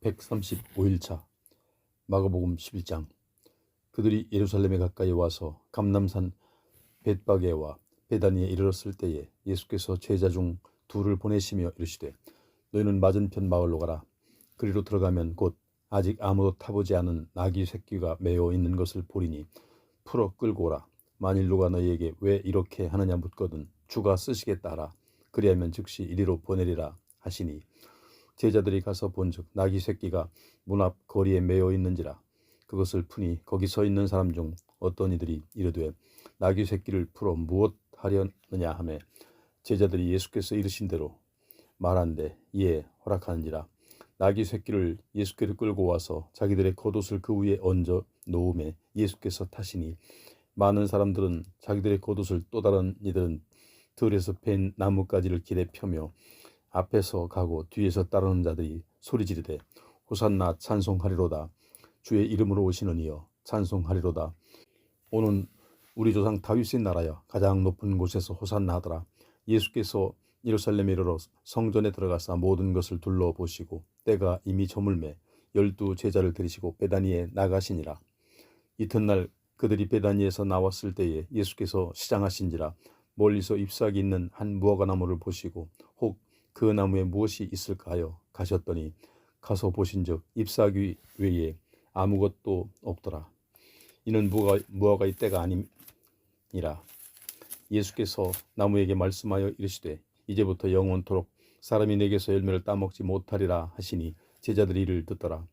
135일차 마가복음 11장. 그들이 예루살렘에 가까이 와서 감람산 벳바게와 베다니에 이르렀을 때에 예수께서 제자 중 둘을 보내시며 이르시되 너희는 맞은편 마을로 가라. 그리로 들어가면 곧 아직 아무도 타보지 않은 나귀 새끼가 매어 있는 것을 보리니 풀어 끌고 오라. 만일 누가 너희에게 왜 이렇게 하느냐 묻거든 주가 쓰시겠다 하라. 그리하면 즉시 이리로 보내리라 하시니 제자들이 가서 본즉 나귀 새끼가 문 앞 거리에 매어 있는지라. 그것을 푸니 거기 서 있는 사람 중 어떤 이들이 이르되 나귀 새끼를 풀어 무엇 하려느냐 하매 제자들이 예수께서 이르신 대로 말한대 이에 허락하는지라. 나귀 새끼를 예수께로 끌고 와서 자기들의 겉옷을 그 위에 얹어 놓음에 예수께서 타시니 많은 사람들은 자기들의 겉옷을 또 다른 이들은 들에서 벤 나뭇가지를 길에 펴며 앞에서 가고 뒤에서 따르는 자들이 소리 지르되 호산나 찬송하리로다. 주의 이름으로 오시는 이여 찬송하리로다. 오는 우리 조상 다윗의 나라여 가장 높은 곳에서 호산나 하더라. 예수께서 예루살렘에 이르러 성전에 들어가사 모든 것을 둘러보시고 때가 이미 저물매 12 제자를 들이시고 베다니에 나가시니라. 이튿날 그들이 베다니에서 나왔을 때에 예수께서 시장하신지라. 멀리서 잎사귀 있는 한 무화과나무를 보시고 혹 그 나무에 무엇이 있을까 하여 가셨더니 가서 보신즉 잎사귀 외에 아무것도 없더라. 이는 무화과의 때가 아니니라. 예수께서 나무에게 말씀하여 이르시되 이제부터 영원토록 사람이 내게서 열매를 따먹지 못하리라 하시니 제자들이 이를 듣더라.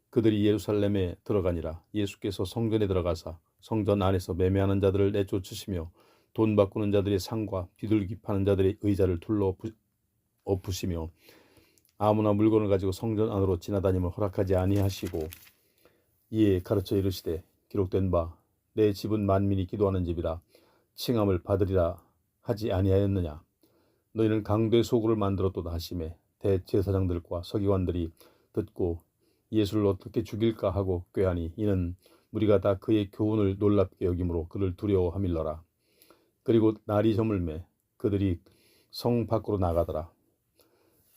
그들이 예루살렘에 들어가니라. 예수께서 성전에 들어가사 성전 안에서 매매하는 자들을 내쫓으시며 돈 바꾸는 자들의 상과 비둘기 파는 자들의 의자를 둘러 엎으시며 아무나 물건을 가지고 성전 안으로 지나다님을 허락하지 아니하시고 이에 가르쳐 이르시되 기록된 바 내 집은 만민이 기도하는 집이라 칭함을 받으리라 하지 아니하였느냐. 너희는 강도의 소굴을 만들었도다 하시매 대제사장들과 서기관들이 듣고 예수를 어떻게 죽일까 하고 꾀하니 이는 무리가 다 그의 교훈을 놀랍게 여김으로 그를 두려워함일러라. 그리고 날이 저물매 그들이 성 밖으로 나가더라.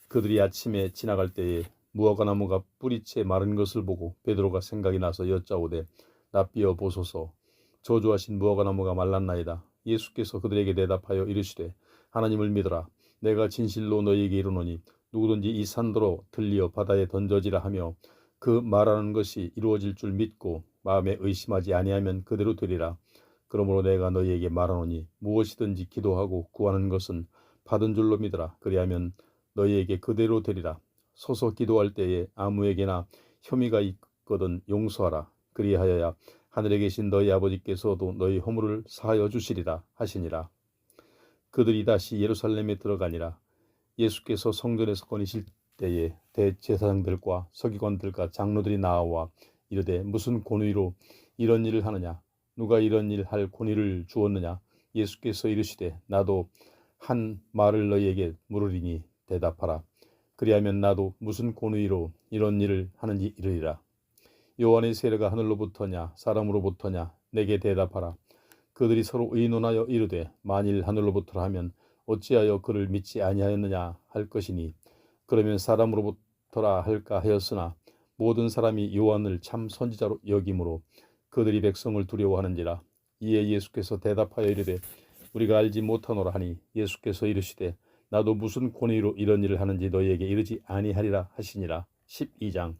그들이 아침에 지나갈 때에 무화과나무가 뿌리채 마른 것을 보고 베드로가 생각이 나서 여짜오되 랍비여 보소서 저주하신 무화과나무가 말랐나이다. 예수께서 그들에게 대답하여 이르시되 하나님을 믿어라. 내가 진실로 너희에게 이르노니 누구든지 이 산더러 들리어 바다에 던져지라 하며 그 말하는 것이 이루어질 줄 믿고 마음에 의심하지 아니하면 그대로 되리라. 그러므로 내가 너희에게 말하노니 무엇이든지 기도하고 구하는 것은 받은 줄로 믿어라. 그리하면 너희에게 그대로 되리라. 서서 기도할 때에 아무에게나 혐의가 있거든 용서하라. 그리하여야 하늘에 계신 너희 아버지께서도 너희 허물을 사하여 주시리라 하시니라. 그들이 다시 예루살렘에 들어가니라. 예수께서 성전에서 거니실 때에 대제사장들과 서기관들과 장로들이 나와 이르되 무슨 권위로 이런 일을 하느냐. 누가 이런 일 할 권위를 주었느냐. 예수께서 이르시되 나도 한 말을 너희에게 물으리니 대답하라. 그리하면 나도 무슨 권위로 이런 일을 하는지 이르리라. 요한의 세례가 하늘로부터냐 사람으로부터냐 내게 대답하라. 그들이 서로 의논하여 이르되 만일 하늘로부터라 하면 어찌하여 그를 믿지 아니하였느냐 할 것이니 그러면 사람으로부터라 할까 하였으나 모든 사람이 요한을 참 선지자로 여김으로 그들이 백성을 두려워하는지라. 이에 예수께서 대답하여 이르되 우리가 알지 못하노라 하니 예수께서 이르시되 나도 무슨 권위로 이런 일을 하는지 너희에게 이르지 아니하리라 하시니라. 12장.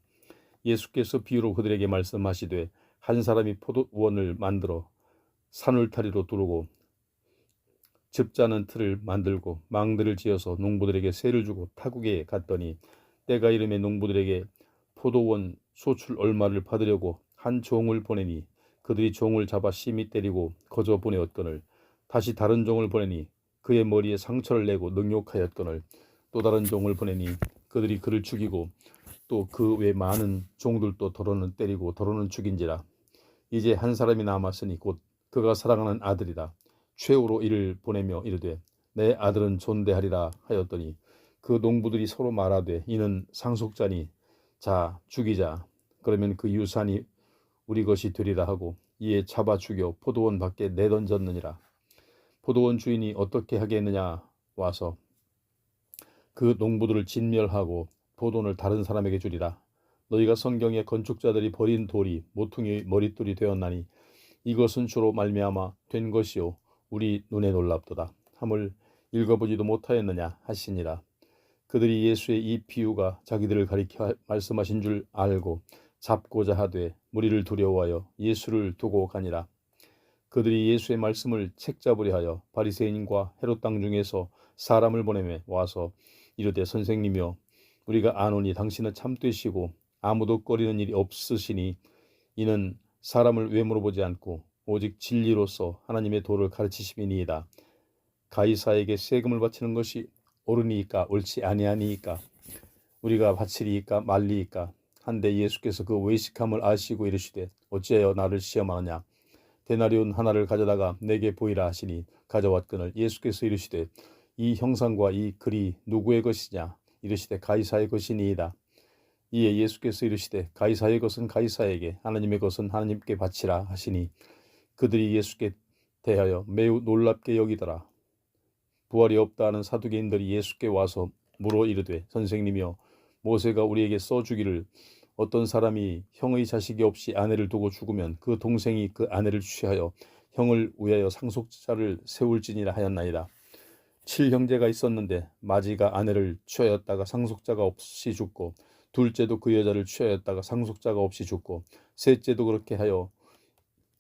예수께서 비유로 그들에게 말씀하시되 한 사람이 포도원을 만들어 산울타리로 두르고 즙자는 틀을 만들고 망들을 지어서 농부들에게 세를 주고 타국에 갔더니 때가 이름에 농부들에게 포도원 소출 얼마를 받으려고 한 종을 보내니 그들이 종을 잡아 심히 때리고 거저 보내었거늘 다시 다른 종을 보내니 그의 머리에 상처를 내고 능욕하였거늘 또 다른 종을 보내니 그들이 그를 죽이고 또 그 외 많은 종들도 더러는 때리고 더러는 죽인지라. 이제 한 사람이 남았으니 곧 그가 사랑하는 아들이라. 최후로 이를 보내며 이르되 내 아들은 존대하리라 하였더니 그 농부들이 서로 말하되 이는 상속자니 자 죽이자. 그러면 그 유산이 우리 것이 되리라 하고 이에 잡아 죽여 포도원 밖에 내던졌느니라. 포도원 주인이 어떻게 하겠느냐 와서 그 농부들을 진멸하고 포도원을 다른 사람에게 주리라. 너희가 성경에 건축자들이 버린 돌이 모퉁이의 머릿돌이 되었나니 이것은 주로 말미암아 된 것이요 우리 눈에 놀랍도다 함을 읽어보지도 못하였느냐 하시니라. 그들이 예수의 이 비유가 자기들을 가리켜 말씀하신 줄 알고 잡고자 하되 무리를 두려워하여 예수를 두고 가니라. 그들이 예수의 말씀을 책잡으려 하여 바리새인과 헤롯 땅 중에서 사람을 보내매 와서 이르되 선생님이여 우리가 아노니 당신은 참되시고 아무도 꺼리는 일이 없으시니 이는 사람을 외모로 보지 않고 오직 진리로서 하나님의 도를 가르치심이니이다. 가이사에게 세금을 바치는 것이 옳으니이까 옳지 아니하니이까 우리가 바치리이까 말리이까 한데 예수께서 그 외식함을 아시고 이르시되 어찌하여 나를 시험하느냐 데나리온 하나를 가져다가 내게 보이라 하시니 가져왔거늘 예수께서 이르시되 이 형상과 이 글이 누구의 것이냐 이르시되 가이사의 것이니이다. 이에 예수께서 이르시되 가이사의 것은 가이사에게 하나님의 것은 하나님께 바치라 하시니 그들이 예수께 대하여 매우 놀랍게 여기더라. 부활이 없다 하는 사두개인들이 예수께 와서 물어 이르되 선생님이여 모세가 우리에게 써주기를 어떤 사람이 형의 자식이 없이 아내를 두고 죽으면 그 동생이 그 아내를 취하여 형을 위하여 상속자를 세울지니라 하였나이다. 7형제가 있었는데 마지가 아내를 취하였다가 상속자가 없이 죽고 둘째도 그 여자를 취하였다가 상속자가 없이 죽고 셋째도 그렇게 하여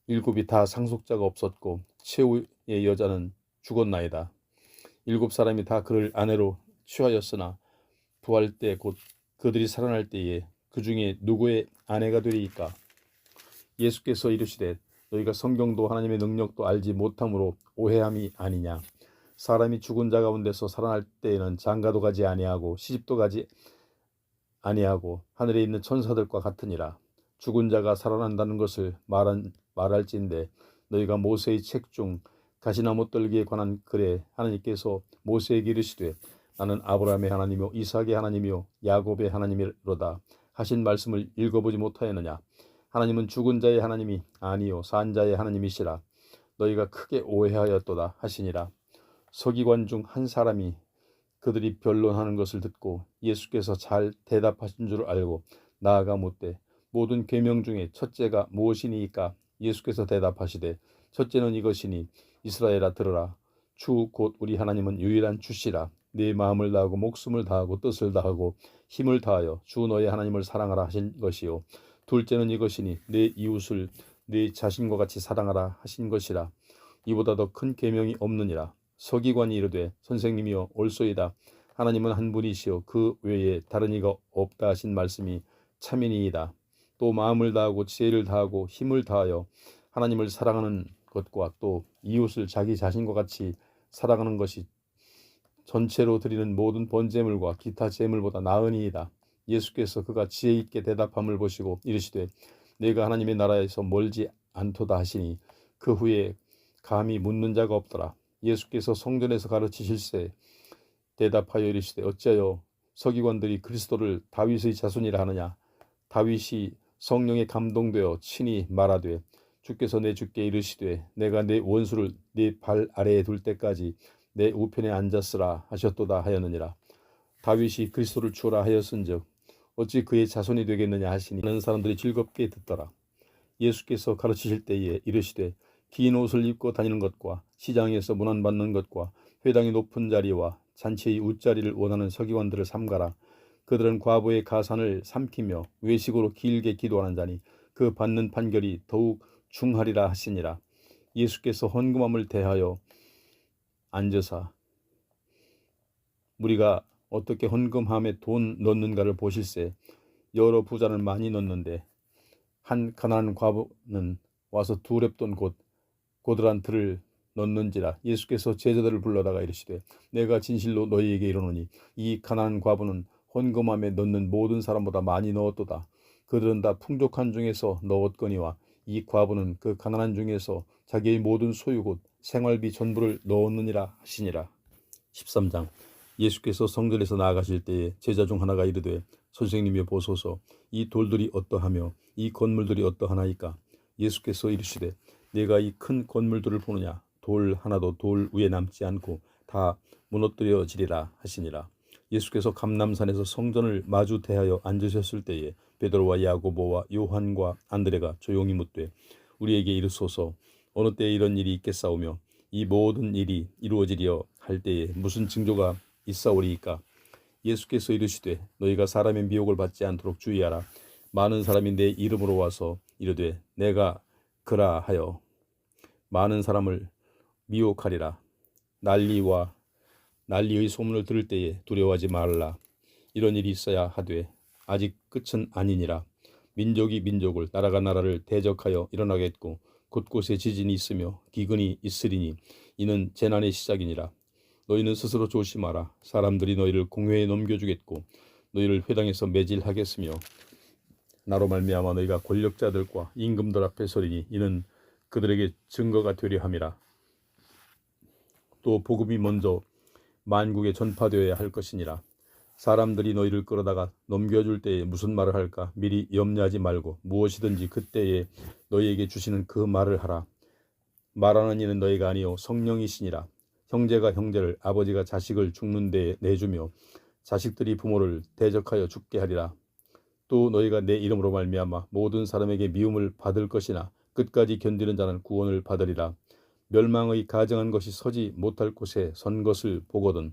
7이 다 상속자가 없었고 최후의 여자는 죽었나이다. 7사람이 다 그를 아내로 취하였으나 부활 때 곧 그들이 살아날 때에 그 중에 누구의 아내가 되리이까? 예수께서 이르시되 너희가 성경도 하나님의 능력도 알지 못함으로 오해함이 아니냐. 사람이 죽은 자 가운데서 살아날 때에는 장가도 가지 아니하고 시집도 가지 아니하고 하늘에 있는 천사들과 같으니라. 죽은 자가 살아난다는 것을 말할진대 너희가 모세의 책 중 가시나무 떨기에 관한 글에 하나님께서 모세에게 이르시되 나는 아브라함의 하나님이요 이삭의 하나님이요 야곱의 하나님이로다 하신 말씀을 읽어보지 못하였느냐. 하나님은 죽은 자의 하나님이 아니요 산 자의 하나님이시라. 너희가 크게 오해하였도다 하시니라. 서기관 중 한 사람이 그들이 변론하는 것을 듣고 예수께서 잘 대답하신 줄 알고 나아가 묻되 모든 계명 중에 첫째가 무엇이니이까? 예수께서 대답하시되 첫째는 이것이니 이스라엘아 들으라. 주 곧 우리 하나님은 유일한 주시라. 네 마음을 다하고 목숨을 다하고 뜻을 다하고 힘을 다하여 주 너의 하나님을 사랑하라 하신 것이요 둘째는 이것이니 내 이웃을 네 자신과 같이 사랑하라 하신 것이라. 이보다 더 큰 계명이 없느니라. 서기관이 이르되 선생님이여 옳소이다. 하나님은 한 분이시요 그 외에 다른 이가 없다 하신 말씀이 참이니이다. 또 마음을 다하고 지혜를 다하고 힘을 다하여 하나님을 사랑하는 것과 또 이웃을 자기 자신과 같이 사랑하는 것이 전체로 드리는 모든 번제물과 기타 제물보다 나으니이다. 예수께서 그가 지혜 있게 대답함을 보시고 이르시되 내가 하나님의 나라에서 멀지 않도다 하시니 그 후에 감히 묻는 자가 없더라. 예수께서 성전에서 가르치실세 대답하여 이르시되 어찌하여 서기관들이 그리스도를 다윗의 자손이라 하느냐. 다윗이 성령에 감동되어 친히 말하되 주께서 내 주께 이르시되 내가 내 원수를 네 발 아래에 둘 때까지 내 우편에 앉았으라 하셨도다 하였느니라. 다윗이 그리스도를 주라 하였은즉 어찌 그의 자손이 되겠느냐 하시니 많은 사람들이 즐겁게 듣더라. 예수께서 가르치실 때에 이르시되 긴 옷을 입고 다니는 것과 시장에서 문안받는 것과 회당의 높은 자리와 잔치의 웃자리를 원하는 서기관들을 삼가라. 그들은 과부의 가산을 삼키며 외식으로 길게 기도하는 자니 그 받는 판결이 더욱 중하리라 하시니라. 예수께서 헌금함을 대하여 앉으사 우리가 어떻게 헌금함에 돈 넣는가를 보실세. 여러 부자는 많이 넣는데 한 가난한 과부는 와서 2렙돈 곧 고드란 들을 넣는지라. 예수께서 제자들을 불러다가 이르시되 내가 진실로 너희에게 이르노니 이 가난한 과부는 헌금함에 넣는 모든 사람보다 많이 넣었도다. 그들은 다 풍족한 중에서 넣었거니와 이 과부는 그 가난한 중에서 자기의 모든 소유 곧 생활비 전부를 넣었느니라 하시니라. 13장. 예수께서 성전에서 나아가실 때에 제자 중 하나가 이르되 선생님이여 보소서 이 돌들이 어떠하며 이 건물들이 어떠하나이까? 예수께서 이르시되 내가 이 큰 건물들을 보느냐? 돌 하나도 돌 위에 남지 않고 다 무너뜨려지리라 하시니라. 예수께서 감람산에서 성전을 마주 대하여 앉으셨을 때에 베드로와 야고보와 요한과 안드레가 조용히 묻되 우리에게 이르소서 어느 때에 이런 일이 있겠사오며 이 모든 일이 이루어지려 할 때에 무슨 징조가 있사오리이까? 예수께서 이르시되 너희가 사람의 미혹을 받지 않도록 주의하라. 많은 사람이 내 이름으로 와서 이르되 내가 그라 하여 많은 사람을 미혹하리라. 난리의 소문을 들을 때에 두려워하지 말라. 이런 일이 있어야 하되 아직 끝은 아니니라. 민족이 민족을 나라가 나라를 대적하여 일어나겠고 곳곳에 지진이 있으며 기근이 있으리니 이는 재난의 시작이니라. 너희는 스스로 조심하라. 사람들이 너희를 공회에 넘겨주겠고 너희를 회당에서 매질하겠으며 나로 말미암아 너희가 권력자들과 임금들 앞에 서리니 이는 그들에게 증거가 되려 함이라. 또 복음이 먼저 만국에 전파되어야 할 것이니라. 사람들이 너희를 끌어다가 넘겨줄 때에 무슨 말을 할까 미리 염려하지 말고 무엇이든지 그때에 너희에게 주시는 그 말을 하라. 말하는 이는 너희가 아니요 성령이시니라. 형제가 형제를 아버지가 자식을 죽는 데에 내주며 자식들이 부모를 대적하여 죽게 하리라. 또 너희가 내 이름으로 말미암아 모든 사람에게 미움을 받을 것이나 끝까지 견디는 자는 구원을 받으리라. 멸망의 가증한 것이 서지 못할 곳에 선 것을 보거든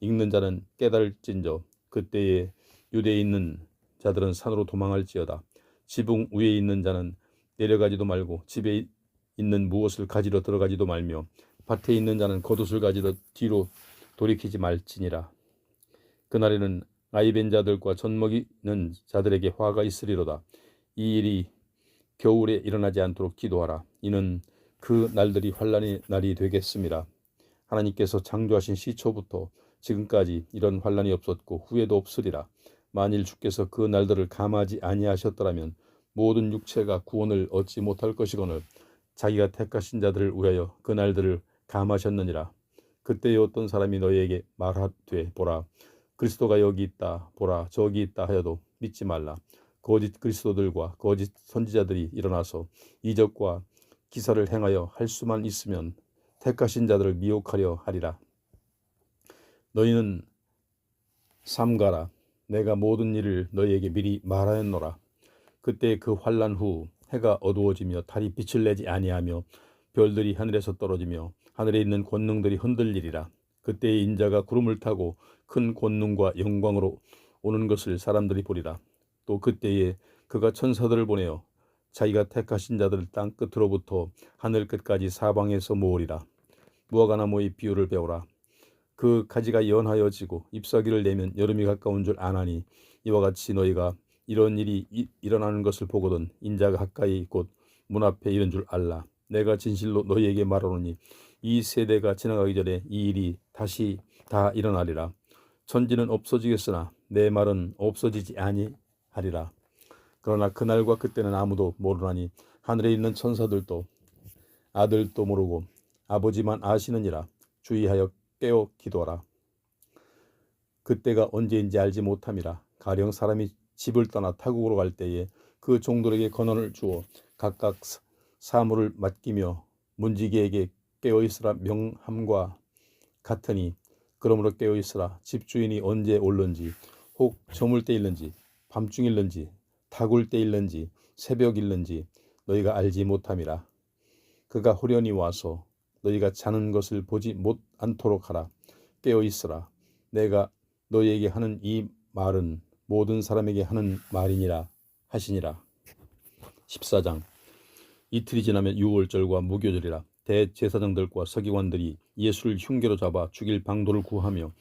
읽는 자는 깨달을진저 그때에 유대에 있는 자들은 산으로 도망할지어다. 지붕 위에 있는 자는 내려가지도 말고 집에 있는 무엇을 가지러 들어가지도 말며 밭에 있는 자는 겉옷을 가지러 뒤로 돌이키지 말지니라. 그날에는 아이벤 자들과 젖먹이는 자들에게 화가 있으리로다. 이 일이 겨울에 일어나지 않도록 기도하라. 이는 그 날들이 환난의 날이 되겠습니다. 하나님께서 창조하신 시초부터 지금까지 이런 환난이 없었고 후에도 없으리라. 만일 주께서 그 날들을 감하지 아니하셨더라면 모든 육체가 구원을 얻지 못할 것이거늘 자기가 택하신 자들을 위하여 그 날들을 감하셨느니라. 그때에 어떤 사람이 너희에게 말하되 보라 그리스도가 여기 있다 보라 저기 있다 하여도 믿지 말라. 거짓 그리스도들과 거짓 선지자들이 일어나서 이적과 기사를 행하여 할 수만 있으면 택하신 자들을 미혹하려 하리라. 너희는 삼가라. 내가 모든 일을 너희에게 미리 말하였노라. 그때 그 환난 후 해가 어두워지며 달이 빛을 내지 아니하며 별들이 하늘에서 떨어지며 하늘에 있는 권능들이 흔들리리라. 그때의 인자가 구름을 타고 큰 권능과 영광으로 오는 것을 사람들이 보리라. 또 그때에 그가 천사들을 보내어 자기가 택하신 자들을 땅 끝으로부터 하늘 끝까지 사방에서 모으리라. 무화과나무의 비유를 배우라. 그 가지가 연하여 지고 잎사귀를 내면 여름이 가까운 줄 아나니 이와 같이 너희가 이런 일이 일어나는 것을 보거든 인자가 가까이 곧 문 앞에 이른 줄 알라. 내가 진실로 너희에게 말하노니 이 세대가 지나가기 전에 이 일이 다시 다 일어나리라. 천지는 없어지겠으나 내 말은 없어지지 아니하리라. 그러나 그날과 그때는 아무도 모르나니 하늘에 있는 천사들도 아들도 모르고 아버지만 아시느니라. 주의하여 깨어 기도하라. 그때가 언제인지 알지 못함이라. 가령 사람이 집을 떠나 타국으로 갈 때에 그 종들에게 권한을 주어 각각 사물을 맡기며 문지기에게 깨어있으라 명함과 같으니 그러므로 깨어있으라. 집주인이 언제 올는지 혹 저물 때일는지 밤중일는지 타굴 때일는지 새벽일는지 너희가 알지 못함이라. 그가 호련히 와서 너희가 자는 것을 보지 못 않도록 하라. 깨어있으라. 내가 너희에게 하는 이 말은 모든 사람에게 하는 말이니라 하시니라. 14장. 이틀이 지나면 유월절과 무교절이라. 대제사장들과 서기관들이 예수를 흉계로 잡아 죽일 방도를 구하며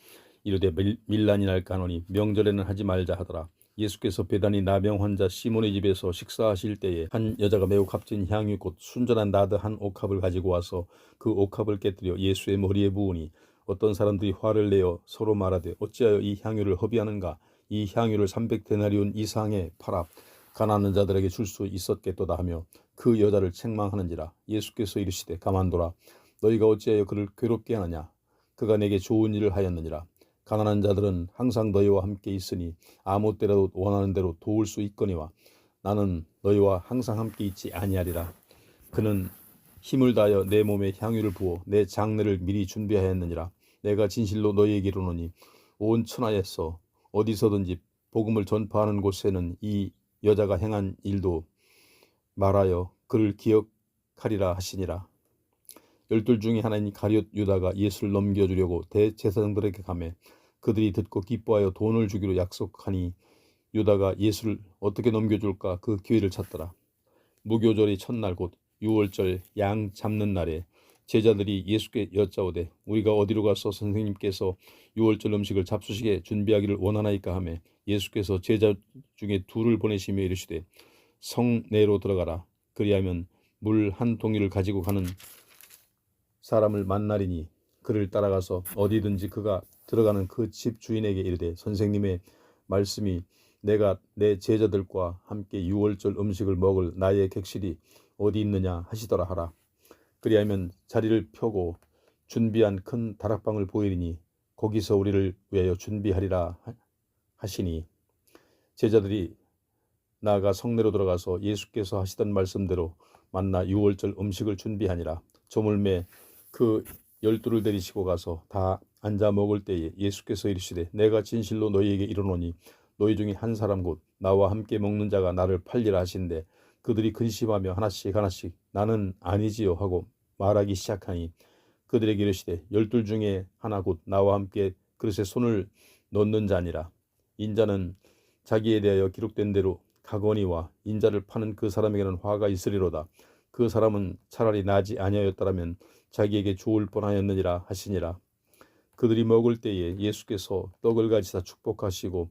이르되 밀란이 날까 하노니 명절에는 하지 말자 하더라. 예수께서 베다니 나병 환자 시몬의 집에서 식사하실 때에 한 여자가 매우 값진 향유 곧 순전한 나드 한 옥합을 가지고 와서 그 옥합을 깨뜨려 예수의 머리에 부으니 어떤 사람들이 화를 내어 서로 말하되 어찌하여 이 향유를 허비하는가? 이 향유를 300데나리온 이상에 팔아 가난한 자들에게 줄 수 있었겠도다 하며 그 여자를 책망하는지라. 예수께서 이르시되 가만둬라. 너희가 어찌하여 그를 괴롭게 하느냐? 그가 내게 좋은 일을 하였느니라. 가난한 자들은 항상 너희와 함께 있으니 아무 때라도 원하는 대로 도울 수 있거니와 나는 너희와 항상 함께 있지 아니하리라. 그는 힘을 다하여 내 몸에 향유를 부어 내 장례를 미리 준비하였느니라. 내가 진실로 너희에게 이르노니 온 천하에서 어디서든지 복음을 전파하는 곳에는 이 여자가 행한 일도 말하여 그를 기억하리라 하시니라. 12 중에 하나인 가룟 유다가 예수를 넘겨주려고 대제사장들에게 가매 그들이 듣고 기뻐하여 돈을 주기로 약속하니 유다가 예수를 어떻게 넘겨줄까 그 기회를 찾더라. 무교절의 첫날 곧 유월절 양 잡는 날에 제자들이 예수께 여짜오되 우리가 어디로 가서 선생님께서 유월절 음식을 잡수시게 준비하기를 원하나이까 하매 예수께서 제자 중에 둘을 보내시며 이르시되 성내로 들어가라. 그리하면 물 한 동이를 가지고 가는 사람을 만나리니 그를 따라가서 어디든지 그가 들어가는 그 집 주인에게 이르되 선생님의 말씀이 내가 내 제자들과 함께 유월절 음식을 먹을 나의 객실이 어디 있느냐 하시더라 하라. 그리하면 자리를 펴고 준비한 큰 다락방을 보이리니 거기서 우리를 위하여 준비하리라 하시니 제자들이 나아가 성내로 들어가서 예수께서 하시던 말씀대로 만나 유월절 음식을 준비하니라. 조물매 그 12를 데리시고 가서 다 앉아 먹을 때에 예수께서 이르시되 내가 진실로 너희에게 이르노니 너희 중에 한 사람 곧 나와 함께 먹는 자가 나를 팔리라 하신대 그들이 근심하며 하나씩 하나씩 나는 아니지요 하고 말하기 시작하니 그들에게 이르시되 12 중에 하나 곧 나와 함께 그릇에 손을 넣는 자니라. 인자는 자기에 대하여 기록된 대로 가거니와 인자를 파는 그 사람에게는 화가 있으리로다. 그 사람은 차라리 나지 아니하였더라면 자기에게 좋을 뻔하였느니라 하시니라. 그들이 먹을 때에 예수께서 떡을 가지사 축복하시고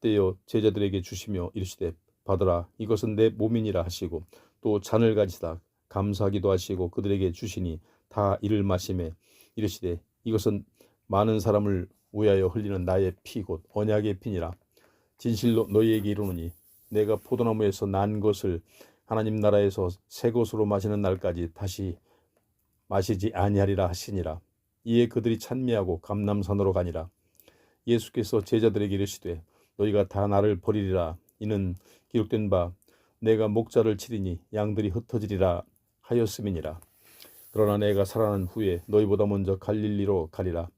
떼어 제자들에게 주시며 이르시되 받으라 이것은 내 몸이니라 하시고 또 잔을 가지사 감사하기도 하시고 그들에게 주시니 다 이를 마시매 이르시되 이것은 많은 사람을 위하여 흘리는 나의 피 곧 언약의 피니라. 진실로 너희에게 이르노니 내가 포도나무에서 난 것을 하나님 나라에서 새 것으로 마시는 날까지 다시 마시지 아니하리라 하시니라. 이에 그들이 찬미하고 감람산으로 가니라. 예수께서 제자들에게 이르시되 너희가 다 나를 버리리라. 이는 기록된 바 내가 목자를 치리니 양들이 흩어지리라 하였음이니라. 그러나 내가 살아난 후에 너희보다 먼저 갈릴리로 가리라.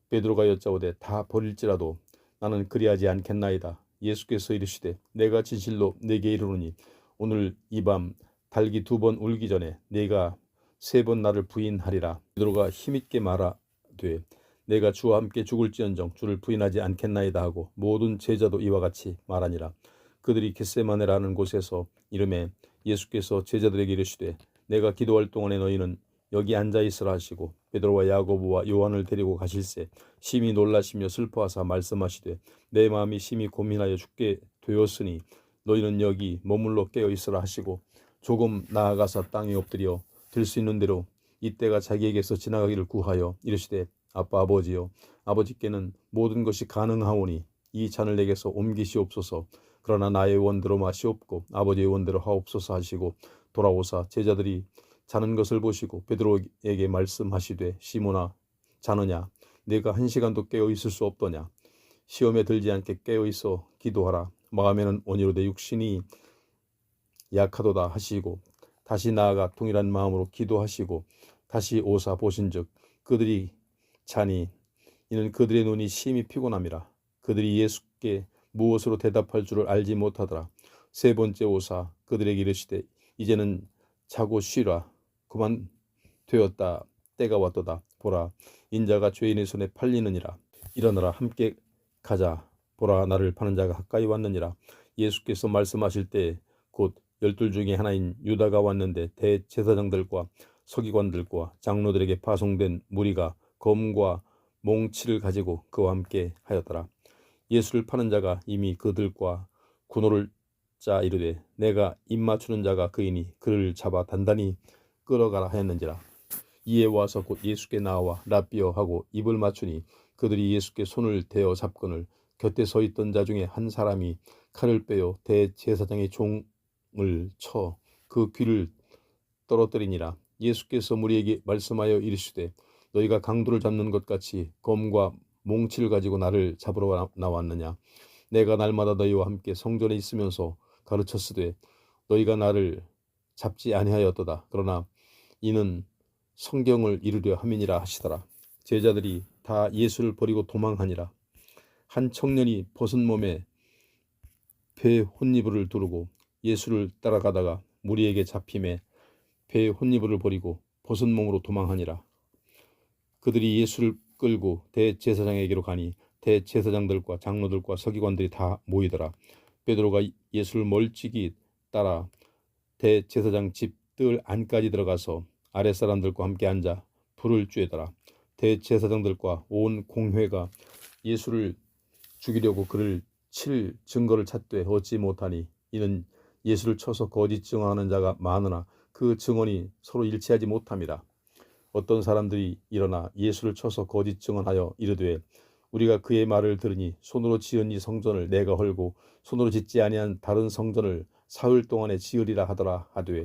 베드로가 여짜오되 다 버릴지라도 나는 그리하지 않겠나이다. 예수께서 이르시되 내가 진실로 네게 이르노니 오늘 이 밤 닭이 2번 울기 전에 네가 3번 나를 부인하리라. 베드로가 힘있게 말하되 내가 주와 함께 죽을지언정 주를 부인하지 않겠나이다 하고 모든 제자도 이와 같이 말하니라. 그들이 겟세마네라는 곳에서 이름에 예수께서 제자들에게 이르시되 내가 기도할 동안에 너희는 여기 앉아 있으라 하시고 베드로와 야고보와 요한을 데리고 가실새 심히 놀라시며 슬퍼하사 말씀하시되 내 마음이 심히 고민하여 죽게 되었으니 너희는 여기 머물러 깨어 있으라 하시고 조금 나아가서 땅에 엎드려 들 수 있는 대로 이때가 자기에게서 지나가기를 구하여 이르시되 아빠 아버지여 아버지께는 모든 것이 가능하오니 이 잔을 내게서 옮기시옵소서. 그러나 나의 원대로 마시옵고 아버지의 원대로 하옵소서 하시고 돌아오사 제자들이 자는 것을 보시고 베드로에게 말씀하시되 시몬아 자느냐 내가 1시간도 깨어 있을 수 없더냐. 시험에 들지 않게 깨어 있어 기도하라. 마음에는 온유로되 육신이 약하도다 하시고 다시 나아가 동일한 마음으로 기도하시고 다시 오사 보신즉 그들이 자니 이는 그들의 눈이 심히 피곤함이라. 그들이 예수께 무엇으로 대답할 줄을 알지 못하더라. 3번째 오사 그들에게 이르시되 이제는 자고 쉬라. 그만 되었다. 때가 왔도다. 보라 인자가 죄인의 손에 팔리느니라. 일어나라 함께 가자. 보라 나를 파는 자가 가까이 왔느니라. 예수께서 말씀하실 때 곧 12 중에 하나인 유다가 왔는데 대제사장들과 서기관들과 장로들에게 파송된 무리가 검과 몽치를 가지고 그와 함께 하였더라. 예수를 파는 자가 이미 그들과 군호를 짜 이르되 내가 입 맞추는 자가 그이니 그를 잡아 단단히 끌어가라 하였는지라. 이에 와서 곧 예수께 나와 라삐어 하고 입을 맞추니 그들이 예수께 손을 대어 잡거늘 곁에 서 있던 자 중에 한 사람이 칼을 빼어 대제사장의 종을 쳐 그 귀를 떨어뜨리니라. 예수께서 무리에게 말씀하여 이르시되 너희가 강도를 잡는 것 같이 검과 몽치를 가지고 나를 잡으러 나왔느냐. 내가 날마다 너희와 함께 성전에 있으면서 가르쳤으되 너희가 나를 잡지 아니하였도다. 그러나 이는 성경을 이루려 함이니라 하시더라. 제자들이 다 예수를 버리고 도망하니라. 한 청년이 벗은 몸에 배에 혼이불을 두르고 예수를 따라가다가 무리에게 잡힘에 배에 혼이불을 버리고 벗은 몸으로 도망하니라. 그들이 예수를 끌고 대제사장에게로 가니 대제사장들과 장로들과 서기관들이 다 모이더라. 베드로가 예수를 멀찍이 따라 대제사장 집 뜰 안까지 들어가서 아랫사람들과 함께 앉아 불을 쬐더라. 대제사장들과 온 공회가 예수를 죽이려고 그를 칠 증거를 찾되 얻지 못하니 이는 예수를 쳐서 거짓 증언하는 자가 많으나 그 증언이 서로 일치하지 못함이라. 어떤 사람들이 일어나 예수를 쳐서 거짓 증언하여 이르되 우리가 그의 말을 들으니 손으로 지은 이 성전을 내가 헐고 손으로 짓지 아니한 다른 성전을 사흘 동안에 지으리라 하더라 하되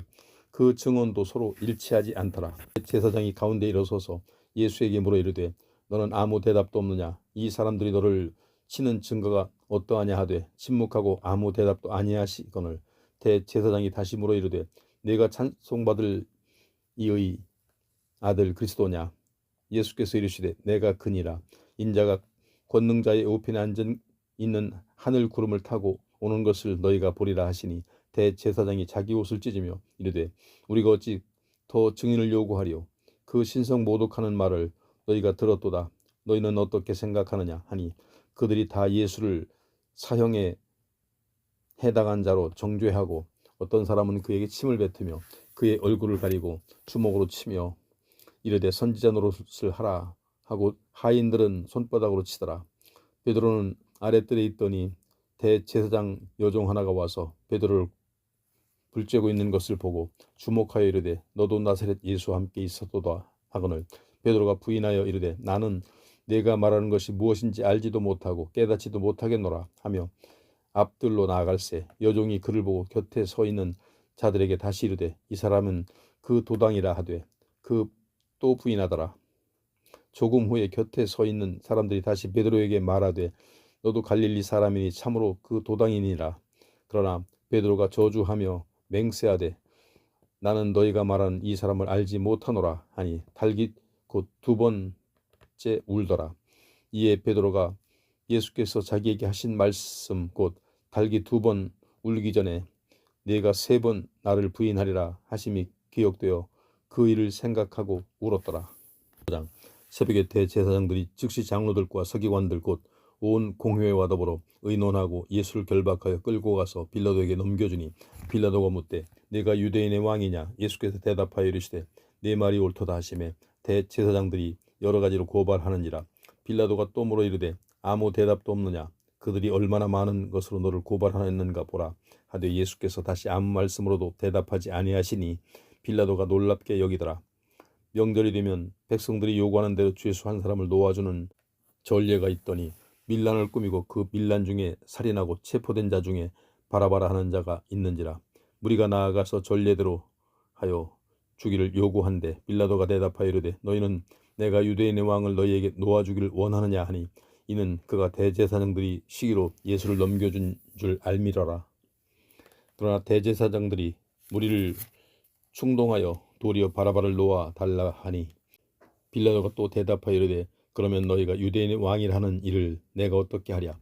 그 증언도 서로 일치하지 않더라. 제사장이 가운데 일어서서 예수에게 물어 이르되 너는 아무 대답도 없느냐? 이 사람들이 너를 치는 증거가 어떠하냐 하되 침묵하고 아무 대답도 아니하시거늘 대제사장이 다시 물어 이르되 내가 찬송받을 이의 아들 그리스도냐? 예수께서 이르시되 내가 그니라. 인자가 권능자의 우편에 앉아 있는 하늘 구름을 타고 오는 것을 너희가 보리라 하시니 대제사장이 자기 옷을 찢으며 이르되 우리가 어찌 더 증인을 요구하리요? 그 신성 모독하는 말을 너희가 들었도다. 너희는 어떻게 생각하느냐 하니 그들이 다 예수를 사형에 해당한 자로 정죄하고 어떤 사람은 그에게 침을 뱉으며 그의 얼굴을 가리고 주먹으로 치며 이르되 선지자 노릇을 하라 하고 하인들은 손바닥으로 치더라. 베드로는 아랫뜰에 있더니 대제사장 여종 하나가 와서 베드로를 불쬐고 있는 것을 보고 주목하여 이르되 너도 나사렛 예수와 함께 있었도다 하거늘 베드로가 부인하여 이르되 나는 내가 말하는 것이 무엇인지 알지도 못하고 깨닫지도 못하겠노라 하며 앞들로 나아갈새 여종이 그를 보고 곁에 서 있는 자들에게 다시 이르되 이 사람은 그 도당이라 하되 그 또 부인하더라. 조금 후에 곁에 서 있는 사람들이 다시 베드로에게 말하되 너도 갈릴리 사람이니 참으로 그 도당이니라. 그러나 베드로가 저주하며 맹세하되 나는 너희가 말하는 이 사람을 알지 못하노라 하니 달기 곧 두 번째 울더라. 이에 베드로가 예수께서 자기에게 하신 말씀 곧 달기 두 번 울기 전에 네가 세 번 나를 부인하리라 하심이 기억되어 그 일을 생각하고 울었더라. 새벽에 대제사장들이 즉시 장로들과 서기관들 곧 온 공회와 더불어 의논하고 예수를 결박하여 끌고 가서 빌라도에게 넘겨주니 빌라도가 묻되 네가 유대인의 왕이냐? 예수께서 대답하여 이르시되 네 말이 옳도다 하시매 대제사장들이 여러 가지로 고발하는지라. 빌라도가 또 물어 이르되 아무 대답도 없느냐? 그들이 얼마나 많은 것으로 너를 고발하였는가 보라 하되 예수께서 다시 아무 말씀으로도 대답하지 아니하시니 빌라도가 놀랍게 여기더라. 명절이 되면 백성들이 요구하는 대로 죄수 한 사람을 놓아주는 전례가 있더니 밀란을 꾸미고 그 밀란 중에 살인하고 체포된 자 중에 바라바라 하는 자가 있는지라. 무리가 나아가서 전례대로 하여 주기를 요구한데 빌라도가 대답하여 이르되 너희는 내가 유대인의 왕을 너희에게 놓아주기를 원하느냐 하니 이는 그가 대제사장들이 시기로 예수를 넘겨준 줄 알미러라. 그러나 대제사장들이 무리를 충동하여 도리어 바라바를 놓아 달라 하니 빌라도가 또 대답하여 이르되 그러면 너희가 유대인의 왕이라는 일을 내가 어떻게 하랴?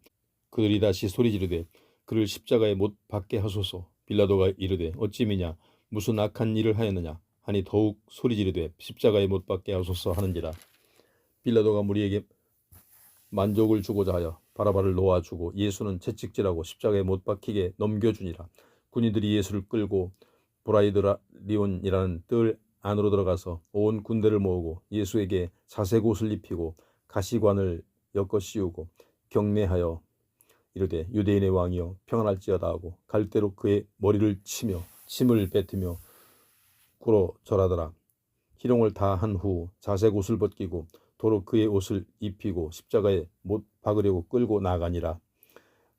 그들이 다시 소리 지르되 그를 십자가에 못 박게 하소서. 빌라도가 이르되 어찌미냐 무슨 악한 일을 하였느냐 하니 더욱 소리 지르되 십자가에 못 박게 하소서 하는지라. 빌라도가 무리에게 만족을 주고자 하여 바라바를 놓아주고 예수는 채찍질하고 십자가에 못 박히게 넘겨주니라. 군인들이 예수를 끌고 브라이드리온이라는 뜰 안으로 들어가서 온 군대를 모으고 예수에게 자색 옷을 입히고 가시관을 엮어 씌우고 경례하여 이르되 유대인의 왕이여 평안할지어다 하고 갈대로 그의 머리를 치며 침을 뱉으며 굴어 절하더라. 희롱을 다 한 후 자색 옷을 벗기고 도로 그의 옷을 입히고 십자가에 못 박으려고 끌고 나가니라.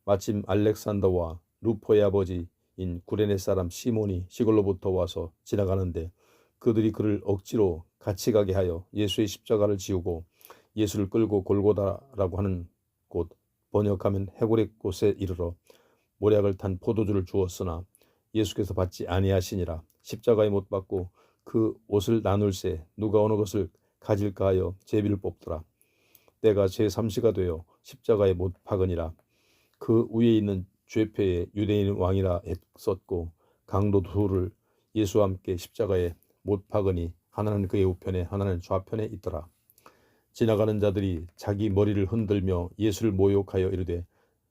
마침 알렉산더와 루포의 아버지인 구레네 사람 시몬이 시골로부터 와서 지나가는데 그들이 그를 억지로 같이 가게 하여 예수의 십자가를 지우고 예수를 끌고 골고다라고 하는 곳 번역하면 해골의 곳에 이르러 모략을 탄 포도주를 주었으나 예수께서 받지 아니하시니라. 십자가에 못 박고 그 옷을 나눌새 누가 어느 것을 가질까 하여 제비를 뽑더라. 때가 제3시가 되어 십자가에 못 박으니라. 그 위에 있는 죄패에 유대인 왕이라 썼고 강도 둘을 예수와 함께 십자가에 못 박으니 하나는 그의 우편에 하나는 좌편에 있더라. 지나가는 자들이 자기 머리를 흔들며 예수를 모욕하여 이르되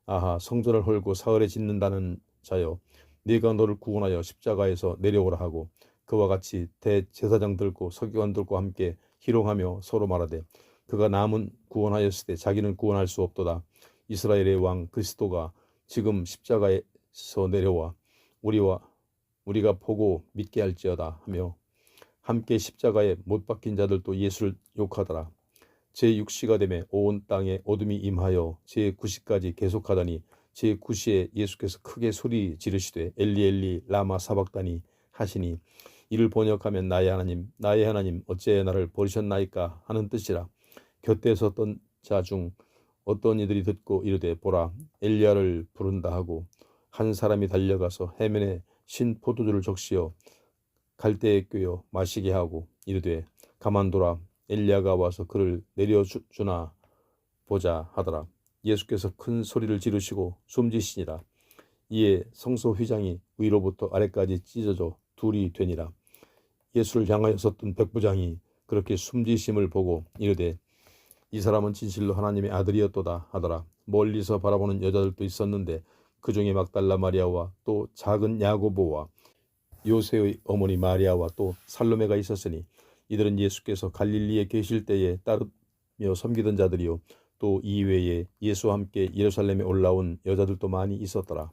아하 성전을 헐고 사흘에 짓는다는 자여 네가 너를 구원하여 십자가에서 내려오라 하고 그와 같이 대제사장들과 서기관들과 함께 희롱하며 서로 말하되 그가 남은 구원하였을 때 자기는 구원할 수 없도다. 이스라엘의 왕 그리스도가 지금 십자가에서 내려와 우리가 보고 믿게 할지어다 하며 함께 십자가에 못 박힌 자들도 예수를 욕하더라. 제6시가 되매 온 땅에 어둠이 임하여 제9시까지 계속하더니 제9시에 예수께서 크게 소리 지르시되 엘리 엘리 라마 사박다니 하시니 이를 번역하면 나의 하나님 어찌하여 나를 버리셨나이까 하는 뜻이라. 곁에 섰던 자 중 어떤 이들이 듣고 이르되 보라 엘리야를 부른다 하고 한 사람이 달려가서 해면에 신 포도주를 적시어 갈대에 꿰어 마시게 하고 이르되 가만둬라 엘리야가 와서 그를 내려주나 보자 하더라. 예수께서 큰 소리를 지르시고 숨지시니라. 이에 성소 휘장이 위로부터 아래까지 찢어져 둘이 되니라. 예수를 향하여 섰던 백부장이 그렇게 숨지심을 보고 이르되 이 사람은 진실로 하나님의 아들이었도다 하더라. 멀리서 바라보는 여자들도 있었는데 그 중에 막달라 마리아와 또 작은 야고보와 요새의 어머니 마리아와 또 살로메가 있었으니 이들은 예수께서 갈릴리에 계실 때에 따르며 섬기던 자들이요 또 이외에 예수와 함께 예루살렘에 올라온 여자들도 많이 있었더라.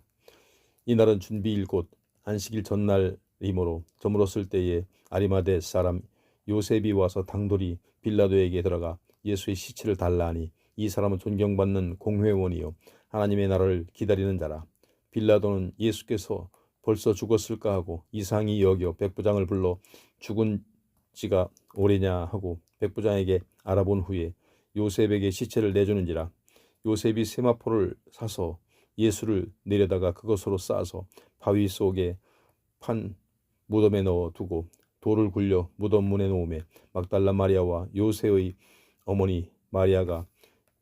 이날은 준비일 곧 안식일 전날이므로 저물었을 때에 아리마대 사람 요셉이 와서 당돌이 빌라도에게 들어가 예수의 시체를 달라 하니 이 사람은 존경받는 공회원이요 하나님의 나라를 기다리는 자라. 빌라도는 예수께서 벌써 죽었을까 하고 이상히 여겨 백부장을 불러 죽은 지가 오래냐 하고 백부장에게 알아본 후에 요셉에게 시체를 내주는지라. 요셉이 세마포를 사서 예수를 내려다가 그것으로 싸서 바위 속에 판 무덤에 넣어 두고 돌을 굴려 무덤 문에 놓으매 막달라 마리아와 요새의 어머니 마리아가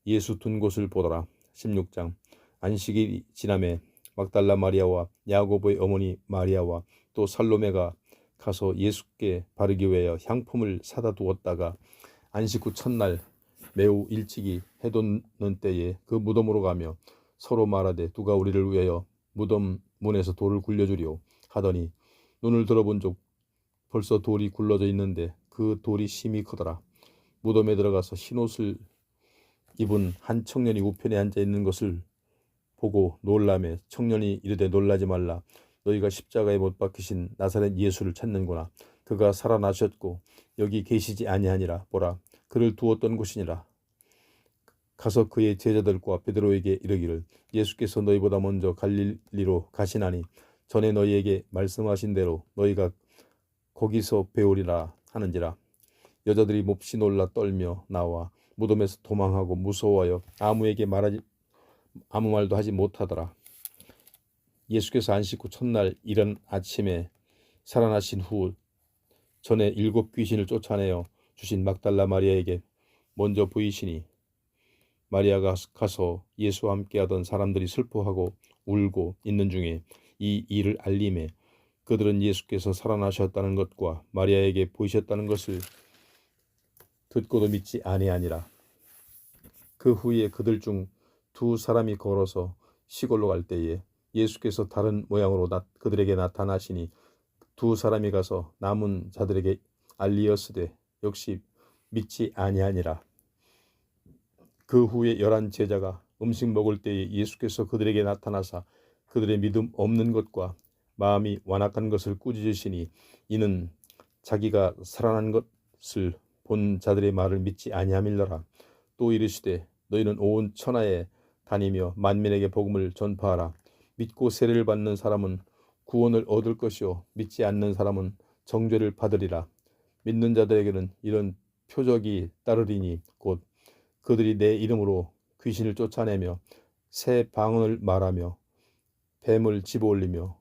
예수 둔 곳을 보더라. 16장 안식일이 지남에 막달라 마리아와 야고보의 어머니 마리아와 또 살로메가 가서 예수께 바르기 위하여 향품을 사다 두었다가 안식 후 첫날 매우 일찍이 해 돋는 때에 그 무덤으로 가며 서로 말하되 누가 우리를 위하여 무덤 문에서 돌을 굴려주리오 하더니 눈을 들어본 적 벌써 돌이 굴러져 있는데 그 돌이 심히 크더라. 무덤에 들어가서 흰옷을 입은 한 청년이 우편에 앉아 있는 것을 보고 놀라매 청년이 이르되 놀라지 말라. 너희가 십자가에 못 박히신 나사렛 예수를 찾는구나. 그가 살아나셨고 여기 계시지 아니하니라. 보라 그를 두었던 곳이니라. 가서 그의 제자들과 베드로에게 이르기를 예수께서 너희보다 먼저 갈릴리로 가시나니 전에 너희에게 말씀하신 대로 너희가 거기서 배우리라 하는지라. 여자들이 몹시 놀라 떨며 나와 무덤에서 도망하고 무서워하여 아무 말도 하지 못하더라. 예수께서 안식 후 첫날 이른 아침에 살아나신 후 전에 7 귀신을 쫓아내어 주신 막달라 마리아에게 먼저 보이시니 마리아가 가서 예수와 함께하던 사람들이 슬퍼하고 울고 있는 중에 이 일을 알림해 그들은 예수께서 살아나셨다는 것과 마리아에게 보이셨다는 것을 듣고도 믿지 아니하니라. 그 후에 그들 중 2 사람이 걸어서 시골로 갈 때에 예수께서 다른 모양으로 그들에게 나타나시니 2 사람이 가서 남은 자들에게 알리었으되 역시 믿지 아니하니라. 그 후에 11 제자가 음식 먹을 때에 예수께서 그들에게 나타나사 그들의 믿음 없는 것과 마음이 완악한 것을 꾸짖으시니 이는 자기가 살아난 것을 본 자들의 말을 믿지 아니함일러라. 또 이르시되 너희는 온 천하에 다니며 만민에게 복음을 전파하라. 믿고 세례를 받는 사람은 구원을 얻을 것이요 믿지 않는 사람은 정죄를 받으리라. 믿는 자들에게는 이런 표적이 따르리니 곧 그들이 내 이름으로 귀신을 쫓아내며 새 방언을 말하며 뱀을 집어올리며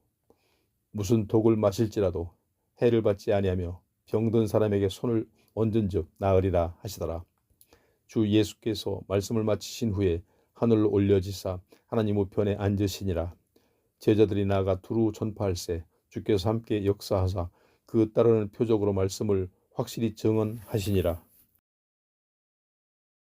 무슨 독을 마실지라도 해를 받지 아니하며 병든 사람에게 손을 얹은즉 나으리라 하시더라. 주 예수께서 말씀을 마치신 후에 하늘로 올려지사 하나님 우편에 앉으시니라. 제자들이 나아가 두루 전파할세 주께서 함께 역사하사 그 따르는 표적으로 말씀을 확실히 증언하시니라.